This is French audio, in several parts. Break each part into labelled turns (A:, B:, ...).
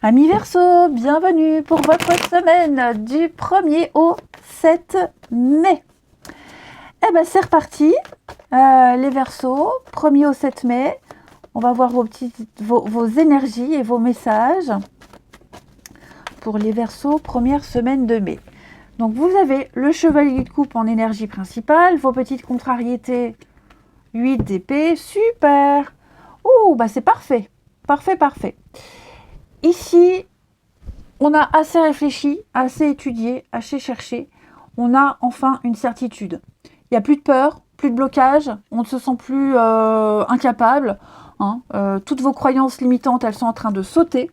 A: Amis Verseau, bienvenue pour votre semaine du 1er au 7 mai. Eh ben c'est reparti, les Verseaux, 1er au 7 mai. On va voir vos énergies et vos messages pour les Verseaux, première semaine de mai. Donc vous avez le chevalier de coupe en énergie principale, vos petites contrariétés, 8 d'épée, super. Oh, bah c'est parfait, parfait. Ici, on a assez réfléchi, assez étudié, assez cherché. On a enfin une certitude. Il n'y a plus de peur, plus de blocage. On ne se sent plus incapable. Toutes vos croyances limitantes, elles sont en train de sauter,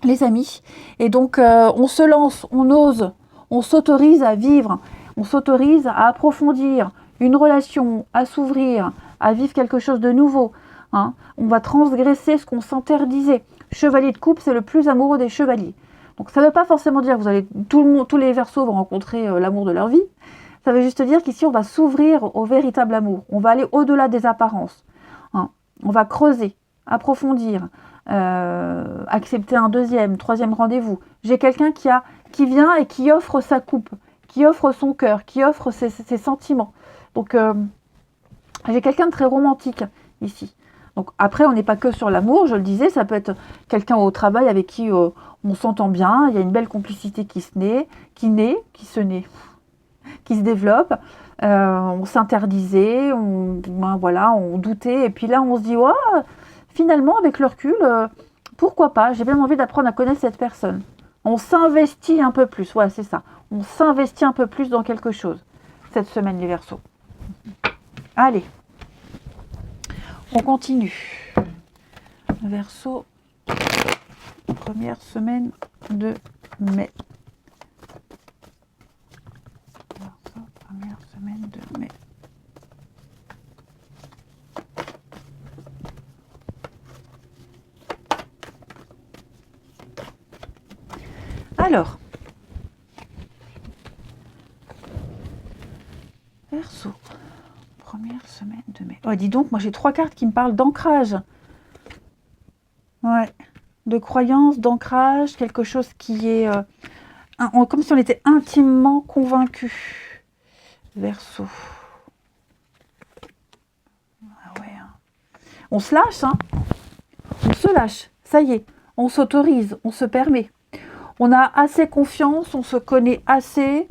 A: les amis. Et donc, on se lance, on ose, on s'autorise à vivre. On s'autorise à approfondir une relation, à s'ouvrir, à vivre quelque chose de nouveau. On va transgresser ce qu'on s'interdisait. Chevalier de coupe, c'est le plus amoureux des chevaliers. Donc ça ne veut pas forcément dire que tous les Verseaux vont rencontrer l'amour de leur vie. Ça veut juste dire qu'ici, on va s'ouvrir au véritable amour. On va aller au-delà des apparences. On va creuser, approfondir, accepter un deuxième, troisième rendez-vous. J'ai quelqu'un qui vient et qui offre sa coupe, qui offre son cœur, qui offre ses sentiments. Donc, j'ai quelqu'un de très romantique ici. Donc après, on n'est pas que sur l'amour, je le disais, ça peut être quelqu'un au travail avec qui on s'entend bien, il y a une belle complicité qui se développe. On s'interdisait, on doutait, et puis là on se dit, oh, finalement avec le recul, pourquoi pas, j'ai bien envie d'apprendre à connaître cette personne. On s'investit un peu plus, ouais c'est ça, on s'investit un peu plus dans quelque chose, cette semaine les Verseaux. Allez. On continue. Verseau, première semaine de mai. Verseau, première semaine de mai. Alors, Verseau, première semaine de mai. Oh, dis donc, moi j'ai 3 cartes qui me parlent d'ancrage. Ouais, de croyance, d'ancrage, quelque chose qui est comme si on était intimement convaincu. Verseau. Ah ouais. On se lâche, On se lâche. Ça y est, on s'autorise, on se permet. On a assez confiance, on se connaît assez.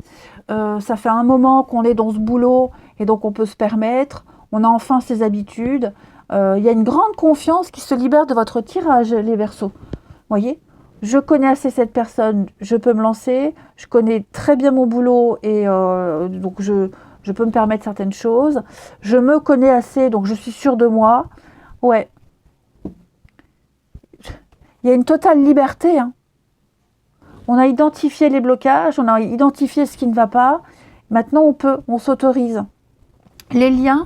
A: Ça fait un moment qu'on est dans ce boulot et donc on peut se permettre. On a enfin ses habitudes. Il y a une grande confiance qui se libère de votre tirage, les Verseaux. Voyez, je connais assez cette personne, je peux me lancer. Je connais très bien mon boulot et donc je peux me permettre certaines choses. Je me connais assez, donc je suis sûre de moi. Ouais. Il y a une totale liberté, On a identifié les blocages, on a identifié ce qui ne va pas. Maintenant, on s'autorise. Les liens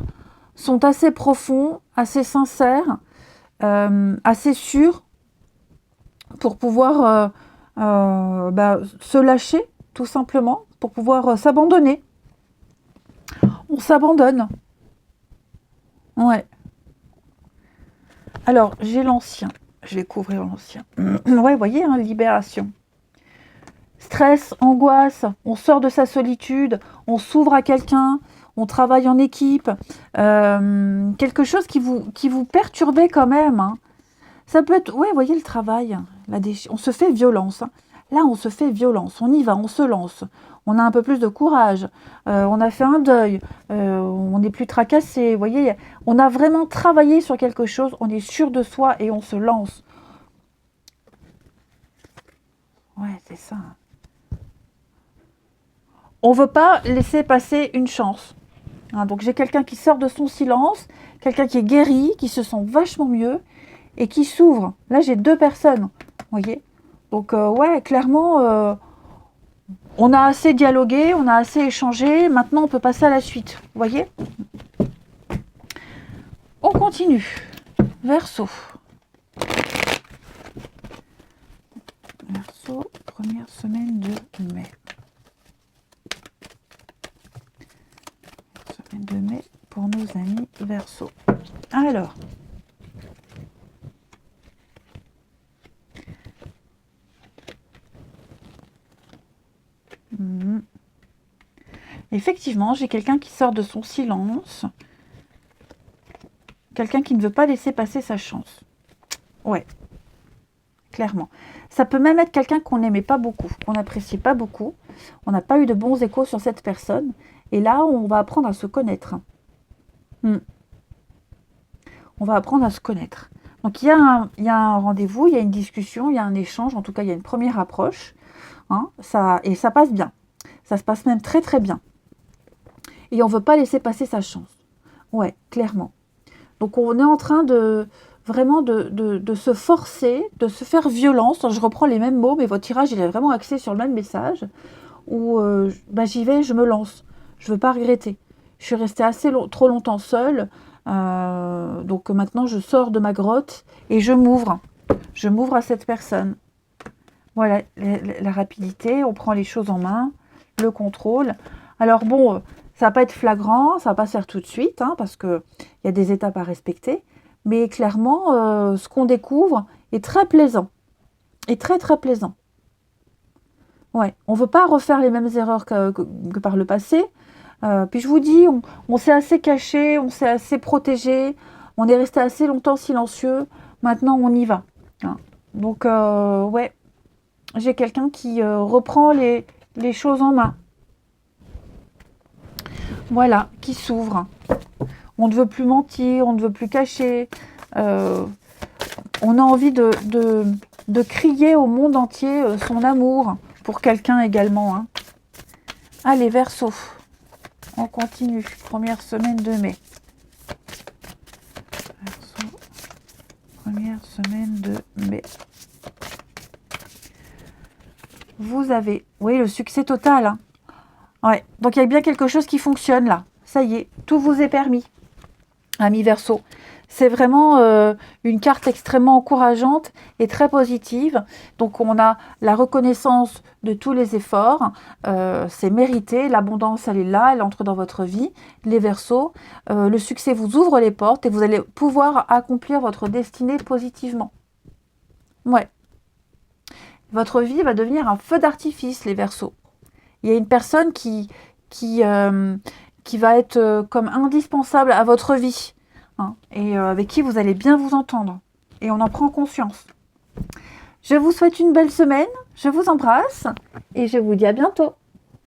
A: sont assez profonds, assez sincères, assez sûrs pour pouvoir se lâcher, tout simplement, pour pouvoir s'abandonner. On s'abandonne. Ouais. Alors, j'ai l'ancien. Je vais couvrir l'ancien. Ouais, vous voyez, libération. Stress, angoisse, on sort de sa solitude, on s'ouvre à quelqu'un, on travaille en équipe, quelque chose qui vous perturbait quand même. Ça peut être, ouais, vous voyez le travail, on se fait violence. Là, on se fait violence, on y va, on se lance. On a un peu plus de courage, on a fait un deuil, on n'est plus tracassé. Vous voyez, on a vraiment travaillé sur quelque chose, on est sûr de soi et on se lance. Ouais, c'est ça. On ne veut pas laisser passer une chance. Donc j'ai quelqu'un qui sort de son silence, quelqu'un qui est guéri, qui se sent vachement mieux et qui s'ouvre. Là, j'ai 2 personnes, vous voyez. Donc ouais, clairement, on a assez dialogué, on a assez échangé. Maintenant, on peut passer à la suite, vous voyez. On continue. Verseau. Verseau, première semaine de mai. De mai pour nos amis Verseau. Alors, Effectivement, j'ai quelqu'un qui sort de son silence. Quelqu'un qui ne veut pas laisser passer sa chance. Ouais, clairement. Ça peut même être quelqu'un qu'on n'aimait pas beaucoup, qu'on n'appréciait pas beaucoup. On n'a pas eu de bons échos sur cette personne. Et là, on va apprendre à se connaître. On va apprendre à se connaître. Donc, il y a un rendez-vous, il y a une discussion, il y a un échange. En tout cas, il y a une première approche. Hein, et ça passe bien. Ça se passe même très, très bien. Et on ne veut pas laisser passer sa chance. Ouais, clairement. Donc, on est en train de vraiment de se forcer, de se faire violence. Je reprends les mêmes mots, mais votre tirage, il est vraiment axé sur le même message. Où j'y vais, je me lance. Je ne veux pas regretter. Je suis restée trop longtemps seule. Donc maintenant, je sors de ma grotte et je m'ouvre. Je m'ouvre à cette personne. Voilà, la rapidité, on prend les choses en main, le contrôle. Alors bon, ça va pas être flagrant, ça va pas se faire tout de suite, hein, parce qu'il y a des étapes à respecter. Mais clairement, ce qu'on découvre est très plaisant. Et très très plaisant. Ouais, on ne veut pas refaire les mêmes erreurs que par le passé. Puis je vous dis, on s'est assez caché, on s'est assez protégé, on est resté assez longtemps silencieux. Maintenant, on y va. Hein. Donc, ouais, j'ai quelqu'un qui reprend les choses en main. Voilà, qui s'ouvre. On ne veut plus mentir, on ne veut plus cacher. On a envie de crier au monde entier son amour pour quelqu'un également. Hein. Allez, Verseau. On continue. Première semaine de mai. Verseau. Première semaine de mai. Vous avez... Oui, le succès total. Hein. Ouais. Donc, il y a bien quelque chose qui fonctionne là. Ça y est, tout vous est permis. Ami Verseau. C'est vraiment une carte extrêmement encourageante et très positive. Donc, on a la reconnaissance de tous les efforts. C'est mérité. L'abondance, elle est là. Elle entre dans votre vie. Les Verseaux, le succès vous ouvre les portes et vous allez pouvoir accomplir votre destinée positivement. Ouais. Votre vie va devenir un feu d'artifice, les Verseaux. Il y a une personne qui va être comme indispensable à votre vie. Hein, et avec qui vous allez bien vous entendre. Et on en prend conscience. Je vous souhaite une belle semaine, je vous embrasse et je vous dis à bientôt.